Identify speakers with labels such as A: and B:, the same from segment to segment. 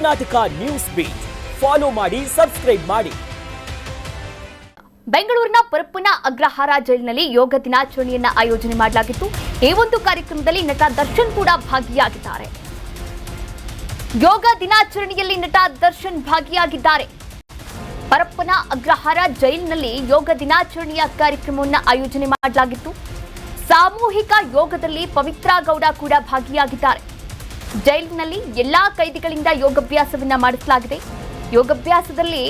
A: Karnataka news beet follow ಮಾಡಿ, subscribe ಮಾಡಿ.
B: ಬೆಂಗಳೂರಿನ ಪರಪ್ಪನ ಅಗ್ರಹಾರ ಜೈಲಿನಲ್ಲಿ ಯೋಗ ದಿನಾಚರಣೆಯನ್ನ ಆಯೋಜನೆ ಮಾಡಲಾಗಿತ್ತು. ಈ ಒಂದು ಕಾರ್ಯಕ್ರಮದಲ್ಲಿ ನಟ ದರ್ಶನ್ ಕೂಡ ಭಾಗಿಯಾಗಿದ್ದಾರೆ. ಯೋಗ ದಿನಾಚರಣೆಯಲ್ಲಿ ನಟ ದರ್ಶನ್ ಭಾಗಿಯಾಗಿದ್ದಾರೆ. ಪರಪ್ಪನ ಅಗ್ರಹಾರ ಜೈಲಿನಲ್ಲಿ ಯೋಗ ದಿನಾಚರಣೆಯ ಕಾರ್ಯಕ್ರಮವನ್ನು ಆಯೋಜನೆ ಮಾಡಲಾಗಿತ್ತು. ಸಾಮೂಹಿಕ ಯೋಗದಲ್ಲಿ ಪವಿತ್ರ ಗೌಡ ಕೂಡ ಭಾಗಿಯಾಗಿದ್ದಾರೆ. ಜೈಲಿನಲ್ಲಿ ಎಲ್ಲಾ ಕೈದಿಗಳಿಂದ ಯೋಗಾಭ್ಯಾಸವನ್ನ ಮಾಡಿಸಲಾಗಿದೆ. ಯೋಗಾಭ್ಯಾಸದಲ್ಲಿ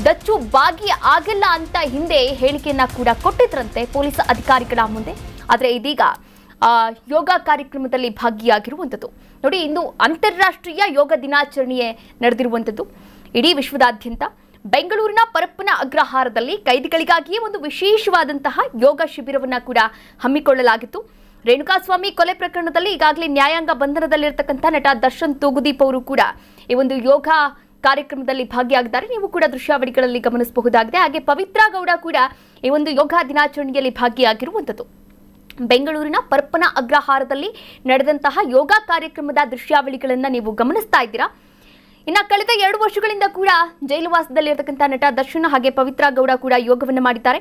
B: ದಚ್ಚು ಭಾಗಿ ಆಗಿಲ್ಲ ಅಂತ ಹಿಂದೆ ಹೇಳಿಕೆಯನ್ನ ಕೂಡ ಕೊಟ್ಟಿದ್ರಂತೆ ಪೊಲೀಸ್ ಅಧಿಕಾರಿಗಳ ಮುಂದೆ. ಆದರೆ ಇದೀಗ ಯೋಗ ಕಾರ್ಯಕ್ರಮದಲ್ಲಿ ಭಾಗಿಯಾಗಿರುವಂಥದ್ದು ನೋಡಿ. ಇಂದು ಅಂತಾರಾಷ್ಟ್ರೀಯ ಯೋಗ ದಿನಾಚರಣೆ ನಡೆದಿರುವಂಥದ್ದು. ಇಡೀ ವಿಶ್ವದಾದ್ಯಂತ ಬೆಂಗಳೂರಿನ ಪರಪ್ಪನ ಅಗ್ರಹಾರದಲ್ಲಿ ಕೈದಿಗಳಿಗಾಗಿಯೇ ಒಂದು ವಿಶೇಷವಾದಂತಹ ಯೋಗ ಶಿಬಿರವನ್ನು ಕೂಡ ಹಮ್ಮಿಕೊಳ್ಳಲಾಗಿತ್ತು. ರೇಣುಕಾಸ್ವಾಮಿ ಕೊಲೆ ಪ್ರಕರಣದಲ್ಲಿ ಈಗಾಗಲೇ ನ್ಯಾಯಾಂಗ ಬಂಧನದಲ್ಲಿರ್ತಕ್ಕಂಥ ನಟ ದರ್ಶನ್ ತೂಗುದೀಪ್ ಅವರು ಕೂಡ ಈ ಒಂದು ಯೋಗ ಕಾರ್ಯಕ್ರಮದಲ್ಲಿ ಭಾಗಿಯಾಗಿದ್ದಾರೆ. ನೀವು ಕೂಡ ದೃಶ್ಯಾವಳಿಗಳಲ್ಲಿ ಗಮನಿಸಬಹುದಾಗಿದೆ. ಹಾಗೆ ಪವಿತ್ರ ಗೌಡ ಕೂಡ ಈ ಒಂದು ಯೋಗ ದಿನಾಚರಣೆಯಲ್ಲಿ ಭಾಗಿಯಾಗಿರುವಂಥದ್ದು. ಬೆಂಗಳೂರಿನ ಪರಪ್ಪನ ಅಗ್ರಹಾರದಲ್ಲಿ ನಡೆದಂತಹ ಯೋಗ ಕಾರ್ಯಕ್ರಮದ ದೃಶ್ಯಾವಳಿಗಳನ್ನು ನೀವು ಗಮನಿಸ್ತಾ ಇದ್ದೀರಾ. ಇನ್ನು ಕಳೆದ 2 ವರ್ಷಗಳಿಂದ ಕೂಡ ಜೈಲುವಾಸದಲ್ಲಿರತಕ್ಕಂಥ ನಟ ದರ್ಶನ್ ಹಾಗೆ ಪವಿತ್ರ ಗೌಡ ಕೂಡ ಯೋಗವನ್ನು ಮಾಡಿದ್ದಾರೆ.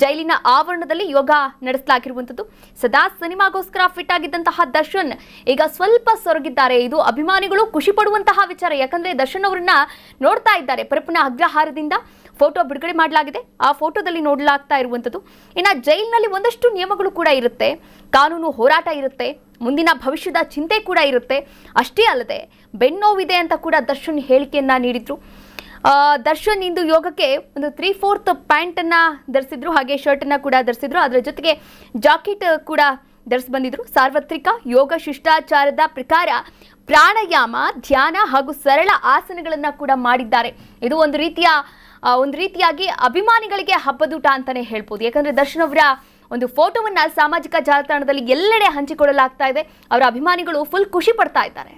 B: ಜೈಲಿನ ಆವರಣದಲ್ಲಿ ಯೋಗ ನಡೆಸಲಾಗಿರುವಂಥದ್ದು. ಸದಾ ಸಿನಿಮಾಗೋಸ್ಕರ ಫಿಟ್ ಆಗಿದ್ದಂತಹ ದರ್ಶನ್ ಈಗ ಸ್ವಲ್ಪ ಸೊರಗಿದ್ದಾರೆ. ಇದು ಅಭಿಮಾನಿಗಳು ಖುಷಿ ಪಡುವಂತಹ ವಿಚಾರ. ಯಾಕಂದ್ರೆ ದರ್ಶನ್ ಅವರನ್ನ ನೋಡ್ತಾ ಇದ್ದಾರೆ. ಪರಪ್ಪನ ಅಗ್ರಹಾರದಿಂದ ಫೋಟೋ ಬಿಡುಗಡೆ ಮಾಡಲಾಗಿದೆ. ಆ ಫೋಟೋದಲ್ಲಿ ನೋಡಲಾಗ್ತಾ ಇರುವಂಥದ್ದು. ಇನ್ನು ಜೈಲಿನಲ್ಲಿ ಒಂದಷ್ಟು ನಿಯಮಗಳು ಕೂಡ ಇರುತ್ತೆ, ಕಾನೂನು ಹೋರಾಟ ಇರುತ್ತೆ, ಮುಂದಿನ ಭವಿಷ್ಯದ ಚಿಂತೆ ಕೂಡ ಇರುತ್ತೆ. ಅಷ್ಟೇ ಅಲ್ಲದೆ ಬೆನ್ನೋವಿದೆ ಅಂತ ಕೂಡ ದರ್ಶನ್ ಹೇಳಿಕೆಯನ್ನ ನೀಡಿದ್ರು. ದರ್ಶನ್ ಇಂದು ಯೋಗಕ್ಕೆ ಒಂದು 3/4 ಪ್ಯಾಂಟನ್ನು ಧರಿಸಿದ್ರು, ಹಾಗೆ ಶರ್ಟನ್ನು ಕೂಡ ಧರಿಸಿದ್ರು. ಅದರ ಜೊತೆಗೆ ಜಾಕೆಟ್ ಕೂಡ ಧರಿಸಿ ಬಂದಿದ್ರು. ಸಾರ್ವತ್ರಿಕ ಯೋಗ ಶಿಷ್ಟಾಚಾರದ ಪ್ರಕಾರ ಪ್ರಾಣಾಯಾಮ, ಧ್ಯಾನ ಹಾಗೂ ಸರಳ ಆಸನಗಳನ್ನು ಕೂಡ ಮಾಡಿದ್ದಾರೆ. ಇದು ಒಂದು ರೀತಿಯಾಗಿ ಅಭಿಮಾನಿಗಳಿಗೆ ಹಬ್ಬದೂಟ ಅಂತಾನೆ ಹೇಳ್ಬೋದು. ಯಾಕಂದ್ರೆ ದರ್ಶನ್ ಅವರ ಒಂದು ಫೋಟೋವನ್ನ ಸಾಮಾಜಿಕ ಜಾಲತಾಣದಲ್ಲಿ ಎಲ್ಲೆಡೆ ಹಂಚಿಕೊಳ್ಳಲಾಗ್ತಾ ಇದೆ. ಅವರ ಅಭಿಮಾನಿಗಳು ಫುಲ್ ಖುಷಿ ಪಡ್ತಾ ಇದ್ದಾರೆ.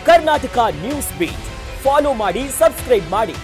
A: ಕರ್ನಾಟಕ ನ್ಯೂಸ್ ಬೀಟ್ ಫಾಲೋ ಮಾಡಿ, ಸಬ್ಸ್ಕ್ರೈಬ್ ಮಾಡಿ.